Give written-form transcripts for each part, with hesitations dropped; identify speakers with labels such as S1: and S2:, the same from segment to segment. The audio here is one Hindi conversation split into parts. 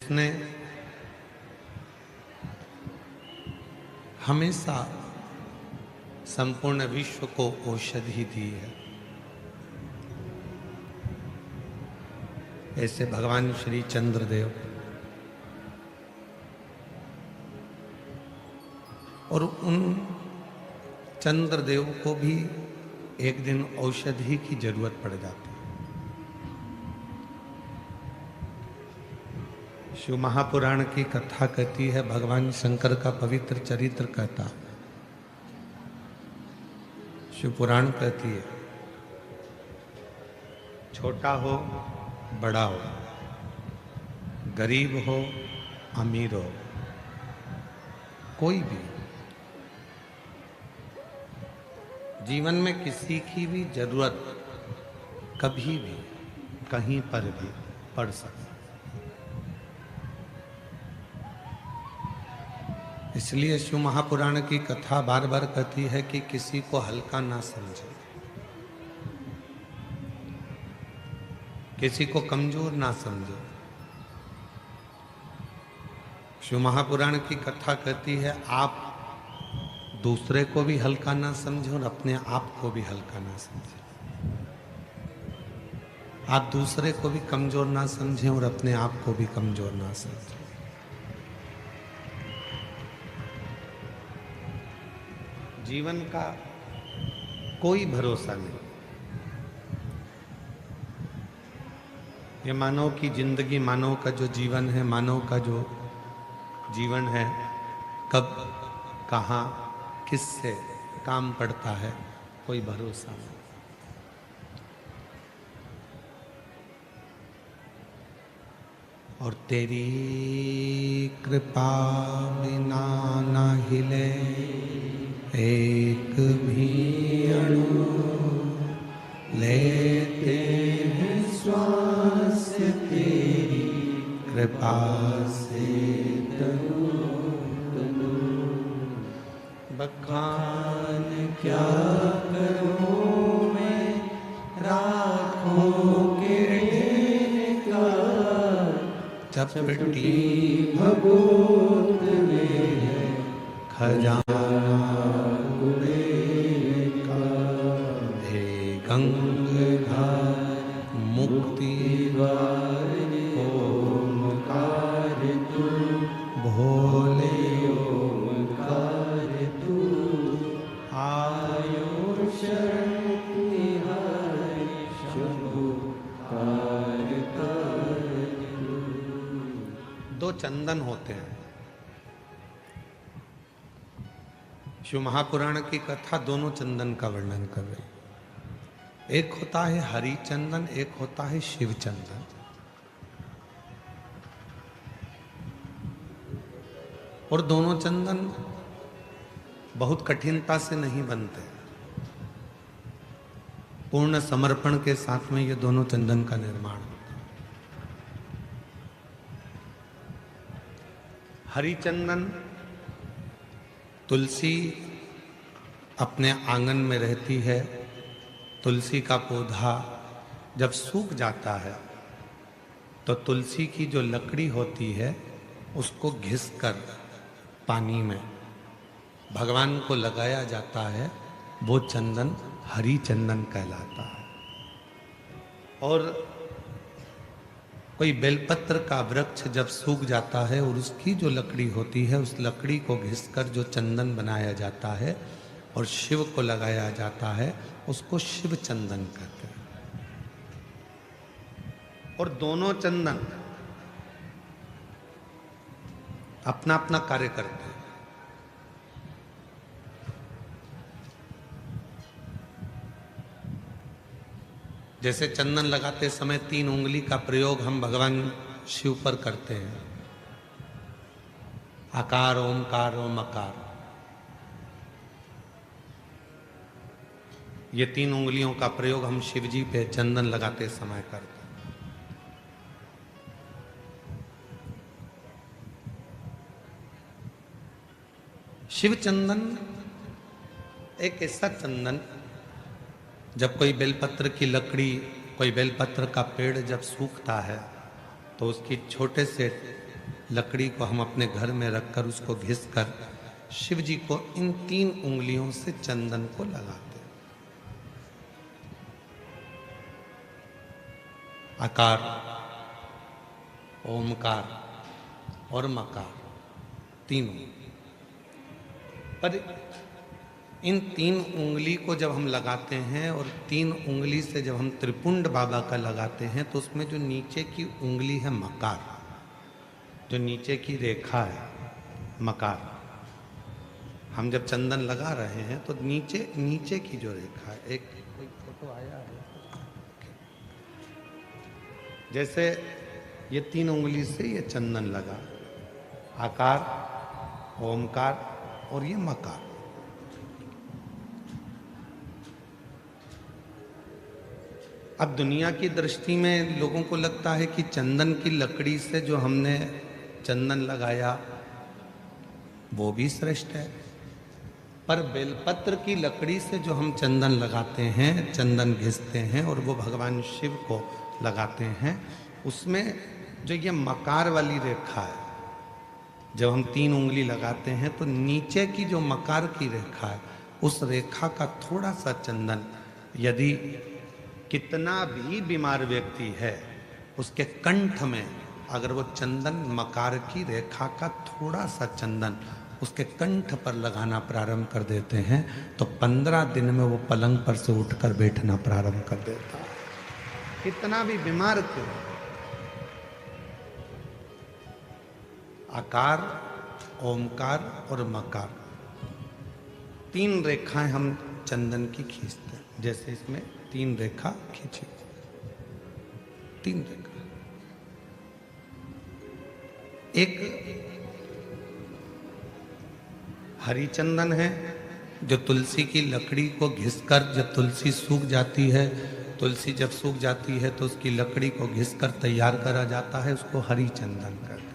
S1: जिसने हमेशा संपूर्ण विश्व को औषधि दी है, ऐसे भगवान श्री चंद्रदेव और उन चंद्रदेव को भी एक दिन औषधि की जरूरत पड़ जाती है। शिव महापुराण की कथा कहती है, भगवान शंकर का पवित्र चरित्र कहता है, शिव पुराण कहती है, छोटा हो बड़ा हो, गरीब हो अमीर हो, कोई भी जीवन में किसी की भी जरूरत कभी भी कहीं पर भी पड़ सकती। इसलिए शिव महापुराण की कथा बार बार कहती है कि किसी को हल्का ना समझे, किसी को कमजोर ना समझे। शिव महापुराण की कथा कहती है, आप दूसरे को भी हल्का ना समझे और अपने आप को भी हल्का ना समझे। आप दूसरे को भी कमजोर ना समझें और अपने आप को भी कमजोर ना समझें। जीवन का कोई भरोसा नहीं। ये मानव की जिंदगी, मानव का जो जीवन है, मानव का जो जीवन है, कब कहाँ किससे काम पड़ता है, कोई भरोसा नहीं। और तेरी कृपा बिना न हिले एक भी अणु, लेते हैं श्वास तेरी कृपा से तनु तनु। बखान क्या करूं मैं राखों के ढेर का, चपटी भभूत में है खजाना कुबेर का। हे गंगाधर मुक्ति द्वार ओमकार तू, भोले ओमकार तू। आयो शरण तिहारी शंभु कार। दो चंदन होते हैं। शिव महापुराण की कथा दोनों चंदन का वर्णन कर रही। एक होता है हरि चंदन, एक होता है शिव चंदन। और दोनों चंदन बहुत कठिनता से नहीं बनते। पूर्ण समर्पण के साथ में ये दोनों चंदन का निर्माण होता है। हरि चंदन, तुलसी अपने आंगन में रहती है। तुलसी का पौधा जब सूख जाता है तो तुलसी की जो लकड़ी होती है उसको घिसकर पानी में भगवान को लगाया जाता है। वो चंदन हरि चंदन कहलाता है। और कोई बेलपत्र का वृक्ष जब सूख जाता है और उसकी जो लकड़ी होती है, उस लकड़ी को घिसकर जो चंदन बनाया जाता है और शिव को लगाया जाता है, उसको शिव चंदन कहते हैं। और दोनों चंदन अपना अपना कार्य करते हैं। जैसे चंदन लगाते समय 3 उंगली का प्रयोग हम भगवान शिव पर करते हैं, आकार ओमकार ओमकार। ये 3 उंगलियों का प्रयोग हम शिव जी पे चंदन लगाते समय करते हैं। शिव चंदन एक ऐसा चंदन, जब कोई बेलपत्र की लकड़ी, कोई बेलपत्र का पेड़ जब सूखता है तो उसकी छोटे से लकड़ी को हम अपने घर में रखकर उसको घिस कर शिव जी को इन 3 उंगलियों से चंदन को लगाते हैं। आकार, ओमकार और मकार, तीनों। पर इन 3 उंगली को जब हम लगाते हैं और 3 उंगली से जब हम त्रिपुंड बाबा का लगाते हैं तो उसमें जो नीचे की उंगली है मकार, जो नीचे की रेखा है मकार, हम जब चंदन लगा रहे हैं तो नीचे नीचे की जो रेखा है, एक कोई फोटो आया है जैसे ये 3 उंगली से ये चंदन लगा, आकार, ओमकार और ये मकार। अब दुनिया की दृष्टि में लोगों को लगता है कि चंदन की लकड़ी से जो हमने चंदन लगाया वो भी श्रेष्ठ है, पर बेलपत्र की लकड़ी से जो हम चंदन लगाते हैं, चंदन घिसते हैं और वो भगवान शिव को लगाते हैं, उसमें जो ये मकार वाली रेखा है, जब हम 3 उंगली लगाते हैं तो नीचे की जो मकार की रेखा है उस रेखा का थोड़ा सा चंदन, यदि कितना भी बीमार व्यक्ति है उसके कंठ में अगर वो चंदन मकार की रेखा का थोड़ा सा चंदन उसके कंठ पर लगाना प्रारंभ कर देते हैं तो 15 दिन में वो पलंग पर से उठकर बैठना प्रारंभ कर देता है, कितना भी बीमार क्यों। आकार, ओमकार और मकार, 3 रेखाएं हम चंदन की खींचते हैं। जैसे इसमें 3 रेखा खींची, 3 रेखा। एक हरी चंदन है जो तुलसी की लकड़ी को घिसकर, जब तुलसी सूख जाती है, तुलसी जब सूख जाती है तो उसकी लकड़ी को घिसकर तैयार करा जाता है, उसको हरी चंदन कहते हैं।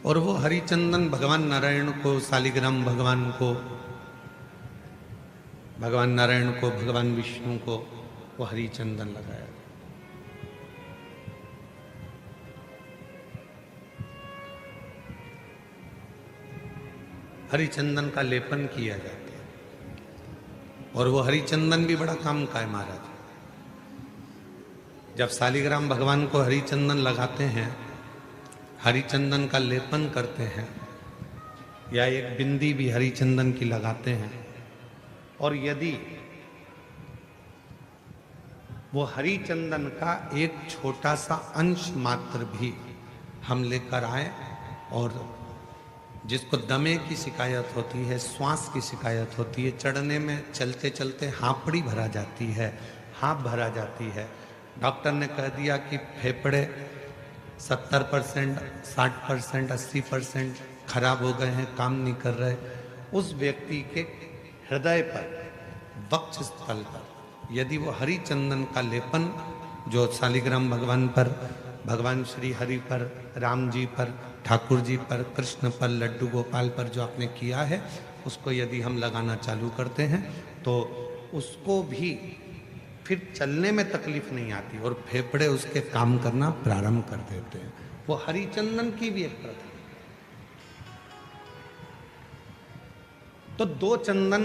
S1: और वो हरी चंदन भगवान नारायण को, शालिग्राम भगवान को, भगवान नारायण को, भगवान विष्णु को वो हरी चंदन लगाया। हरी चंदन का लेपन किया जाता है और वो हरी चंदन भी बड़ा काम का है महाराज। जब शालिग्राम भगवान को हरी चंदन लगाते हैं, हरी चंदन का लेपन करते हैं, या एक बिंदी भी हरी चंदन की लगाते हैं, और यदि वो हरी चंदन का एक छोटा सा अंश मात्र भी हम लेकर आए, और जिसको दमे की शिकायत होती है, श्वास की शिकायत होती है, चढ़ने में चलते चलते हाँपड़ी भरा जाती है, हाँप भरा जाती है, डॉक्टर ने कह दिया कि फेफड़े 70%, 60%, 80% खराब हो गए हैं, काम नहीं कर रहे, उस व्यक्ति के हृदय पर, वक्ष स्थल पर यदि वो हरी चंदन का लेपन जो शालिग्राम भगवान पर, भगवान श्री हरि पर, राम जी पर, ठाकुर जी पर, कृष्ण पर, लड्डू गोपाल पर जो आपने किया है, उसको यदि हम लगाना चालू करते हैं तो उसको भी फिर चलने में तकलीफ नहीं आती और फेफड़े उसके काम करना प्रारंभ कर देते हैं। वो हरी चंदन की भी एक प्रथा। तो 2 चंदन,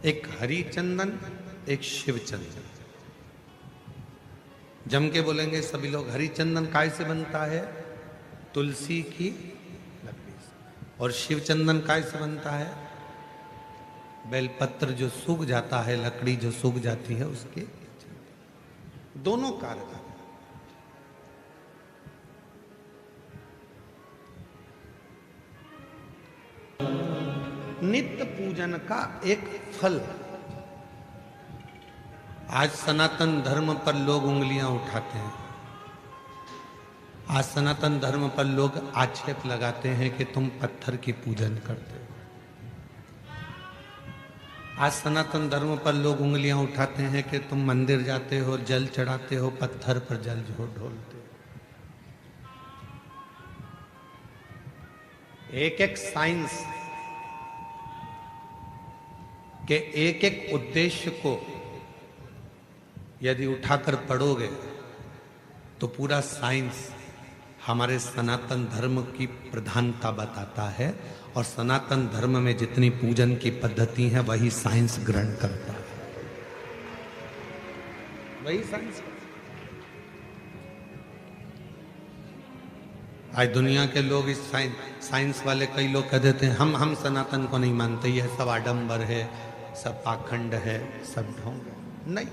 S1: एक हरी चंदन, एक शिव चंदन। जम के बोलेंगे सभी लोग, हरी चंदन काय से बनता है? तुलसी की लकड़ी से। और शिव चंदन काय से बनता है? बेलपत्र जो सूख जाता है, लकड़ी जो सूख जाती है उसके। दोनों कारक। नित्य पूजन का एक फल। आज सनातन धर्म पर लोग उंगलियां उठाते हैं, आज सनातन धर्म पर लोग आक्षेप लगाते हैं कि तुम पत्थर की पूजन करते हो। आज सनातन धर्म पर लोग उंगलियां उठाते हैं कि तुम मंदिर जाते हो, जल चढ़ाते हो, पत्थर पर जल ढोलते हो। एक एक साइंस के एक एक उद्देश्य को यदि उठाकर पढ़ोगे तो पूरा साइंस हमारे सनातन धर्म की प्रधानता बताता है, और सनातन धर्म में जितनी पूजन की पद्धति है वही साइंस ग्रहण करता है, वही साइंस। आज दुनिया के लोग इस साइंस वाले कई लोग कह देते हैं हम सनातन को नहीं मानते, ये सब आडंबर है, सब पाखंड है, सब ढोंग है। नहीं,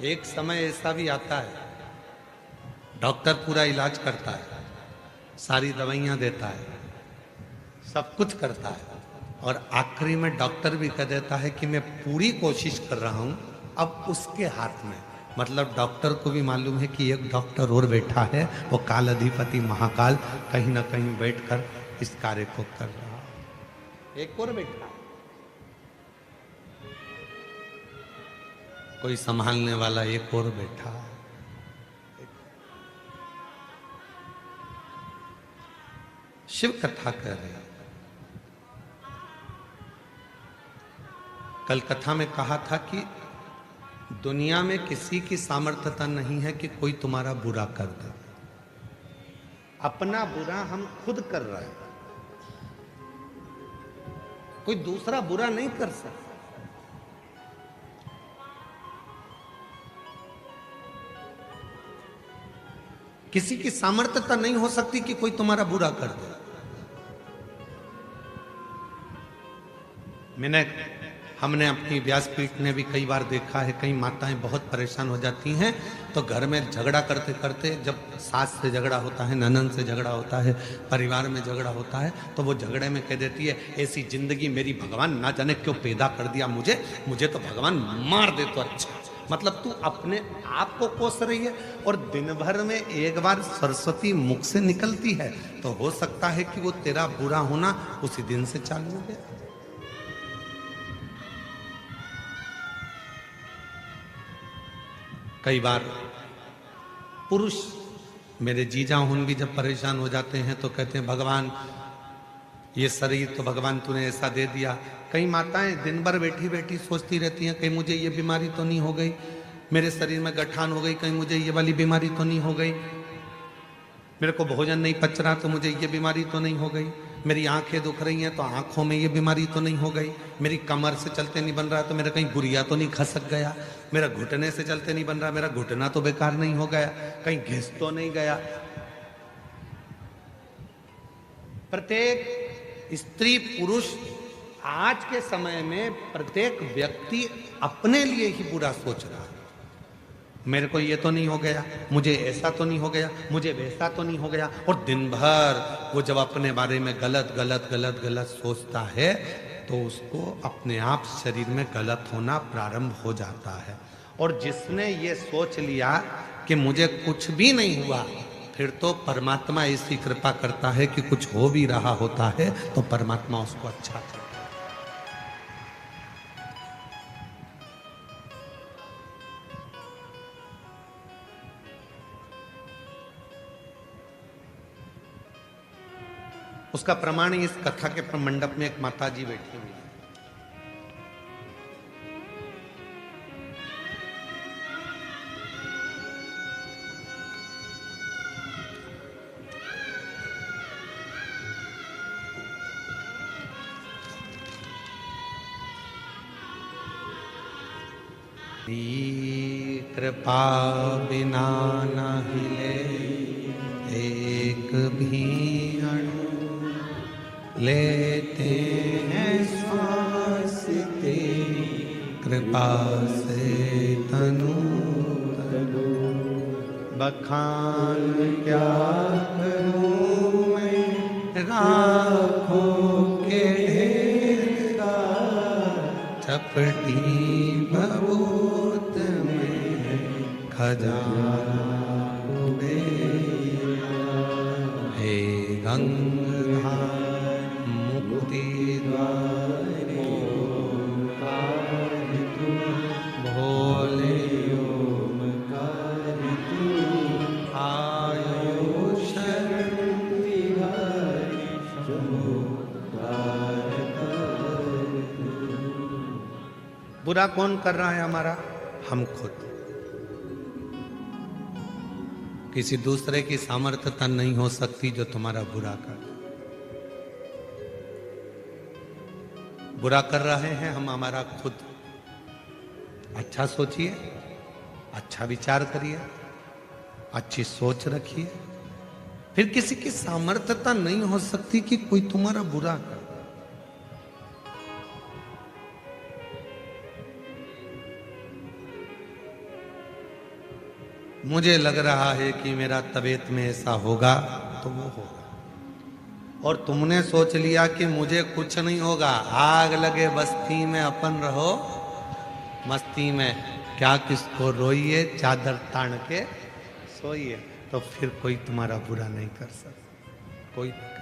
S1: एक समय ऐसा भी आता है डॉक्टर पूरा इलाज करता है, सारी दवाइयां देता है, सब कुछ करता है, और आखिरी में डॉक्टर भी कह देता है कि मैं पूरी कोशिश कर रहा हूं, अब उसके हाथ में। मतलब डॉक्टर को भी मालूम है कि एक डॉक्टर और बैठा है, वो काल अधिपति महाकाल कहीं ना कहीं बैठकर इस कार्य को कर रहा है। एक और बैठा है, कोई संभालने वाला एक और बैठा है। शिव कथा कर रहे हैं। कल कथा में कहा था कि दुनिया में किसी की सामर्थ्यता नहीं है कि कोई तुम्हारा बुरा कर दे, अपना बुरा हम खुद कर रहे हैं, कोई दूसरा बुरा नहीं कर सकता। किसी की सामर्थ्यता नहीं हो सकती कि कोई तुम्हारा बुरा कर दे। हमने अपनी व्यासपीठ में भी कई बार देखा है, कई माताएं बहुत परेशान हो जाती हैं तो घर में झगड़ा करते करते, जब सास से झगड़ा होता है, ननद से झगड़ा होता है, परिवार में झगड़ा होता है, तो वो झगड़े में कह देती है ऐसी जिंदगी मेरी भगवान ना जाने क्यों पैदा कर दिया, मुझे तो भगवान मार दे तो अच्छा। मतलब तू अपने आप को कोस रही है, और दिन भर में एक बार सरस्वती मुख से निकलती है तो हो सकता है कि वो तेरा बुरा होना उसी दिन से चालू हो गया। कई बार पुरुष, मेरे जीजा हुन भी जब परेशान हो जाते हैं तो कहते हैं भगवान ये शरीर तो भगवान तूने ऐसा दे दिया। कई माताएं दिन भर बैठी बैठी सोचती रहती हैं कहीं मुझे ये बीमारी तो नहीं हो गई, मेरे शरीर में गठान हो गई, कहीं मुझे ये वाली बीमारी तो नहीं हो गई, मेरे को भोजन नहीं पच रहा तो मुझे ये बीमारी तो नहीं हो गई, मेरी आंखें दुख रही हैं तो आंखों में ये बीमारी तो नहीं हो गई, मेरी कमर से चलते नहीं बन रहा तो मेरा कहीं गुड़िया तो नहीं खसक गया, मेरा घुटने से चलते नहीं बन रहा, मेरा घुटना तो बेकार नहीं हो गया, कहीं घिस तो नहीं गया। प्रत्येक स्त्री पुरुष आज के समय में प्रत्येक व्यक्ति अपने लिए ही बुरा सोच रहा है। मेरे को ये तो नहीं हो गया, मुझे ऐसा तो नहीं हो गया, मुझे वैसा तो नहीं हो गया, और दिन भर वो जब अपने बारे में गलत गलत गलत गलत सोचता है तो उसको अपने आप शरीर में गलत होना प्रारंभ हो जाता है। और जिसने ये सोच लिया कि मुझे कुछ भी नहीं हुआ, फिर तो परमात्मा ऐसी कृपा करता है कि कुछ हो भी रहा होता है तो परमात्मा उसको अच्छा करता है। उसका प्रमाण इस कथा के मंडप में एक माता जी बैठी हुई है। कृपा बिना न हिले एक भी अणु, लेते हैं श्वास तेरी कृपा से तनु तनु। बखान क्या करूं मैं राखों के ढेर का, चपटी भभूत में खजाना हे गंगाधर मुक्ति द्वार ओंकार तू, भोले ओंकार तू, आयो शरण बिहारी शंभो द्वार कर तू। बुरा कौन कर रहा है हमारा? हम खुद। किसी दूसरे की सामर्थ्यता नहीं हो सकती जो तुम्हारा बुरा कर। बुरा कर रहे हैं हम हमारा खुद। अच्छा सोचिए, अच्छा विचार करिए, अच्छी सोच रखिए, फिर किसी की सामर्थ्यता नहीं हो सकती कि कोई तुम्हारा बुरा कर। मुझे लग रहा है कि मेरा तबीयत में ऐसा होगा तो वो होगा, और तुमने सोच लिया कि मुझे कुछ नहीं होगा, आग लगे बस्ती में अपन रहो मस्ती में, क्या किसको रोइए चादर तान के सोइए, तो फिर कोई तुम्हारा बुरा नहीं कर सकता, कोई नहीं कर।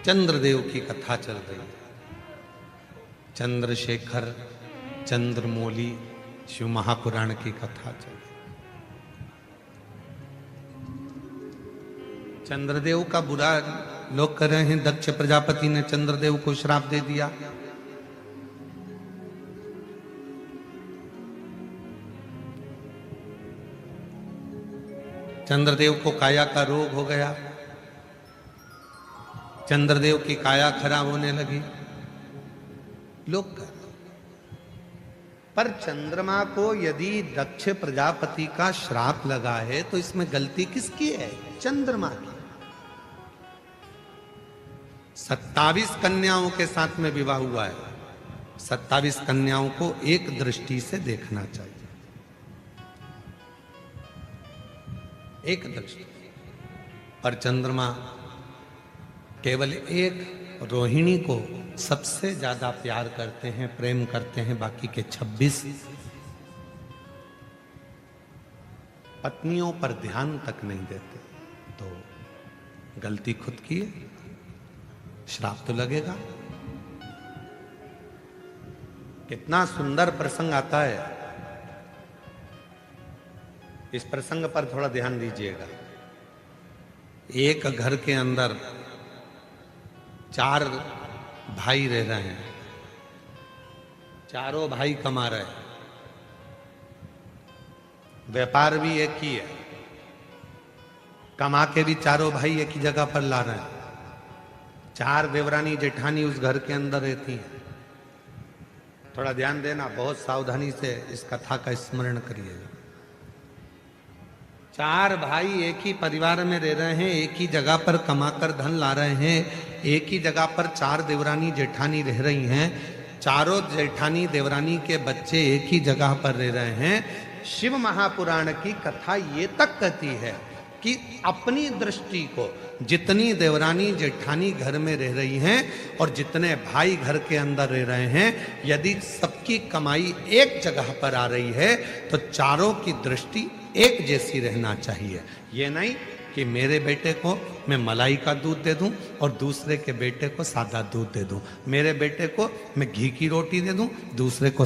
S1: चंद्रदेव की कथा चल रही है। चंद्रशेखर चंद्रमौली शिव महापुराण की कथा चल रही। चंद्रदेव का बुरा लोग कर रहे हैं। दक्ष प्रजापति ने चंद्रदेव को श्राप दे दिया। चंद्रदेव को काया का रोग हो गया। चंद्रदेव की काया खराब होने लगी। लोग कर, पर चंद्रमा को यदि दक्ष प्रजापति का श्राप लगा है तो इसमें गलती किसकी है? चंद्रमा की। 27 कन्याओं के साथ में विवाह हुआ है। 27 कन्याओं को एक दृष्टि से देखना चाहिए, एक दृष्टि। पर चंद्रमा केवल एक रोहिणी को सबसे ज्यादा प्यार करते हैं, प्रेम करते हैं, बाकी के 26 पत्नियों पर ध्यान तक नहीं देते। तो गलती खुद की है, श्राप तो लगेगा। कितना सुंदर प्रसंग आता है, इस प्रसंग पर थोड़ा ध्यान दीजिएगा। एक घर के अंदर 4 भाई रह रहे हैं। चारों भाई कमा रहे हैं, व्यापार भी एक ही है, कमा के भी चारों भाई एक ही जगह पर ला रहे हैं। 4 देवरानी जेठानी उस घर के अंदर रहती हैं। थोड़ा ध्यान देना, बहुत सावधानी से इस कथा का स्मरण करिएगा। 4 भाई एक ही परिवार में रह रहे हैं, एक ही जगह पर कमाकर धन ला रहे हैं, एक ही जगह पर 4 देवरानी जेठानी रह रही हैं। चारों जेठानी देवरानी के बच्चे एक ही जगह पर रह रहे हैं। शिव महापुराण की कथा ये तक कहती है कि अपनी दृष्टि को जितनी देवरानी जेठानी घर में रह रही हैं और जितने भाई घर के अंदर रह रहे हैं, यदि सबकी कमाई एक जगह पर आ रही है तो चारों की दृष्टि एक जैसी रहना चाहिए। ये नहीं कि मेरे बेटे को मैं मलाई का दूध दे दूं और दूसरे के बेटे को सादा दूध दे दूं, मेरे बेटे को मैं घी की रोटी दे दूं, दूसरे को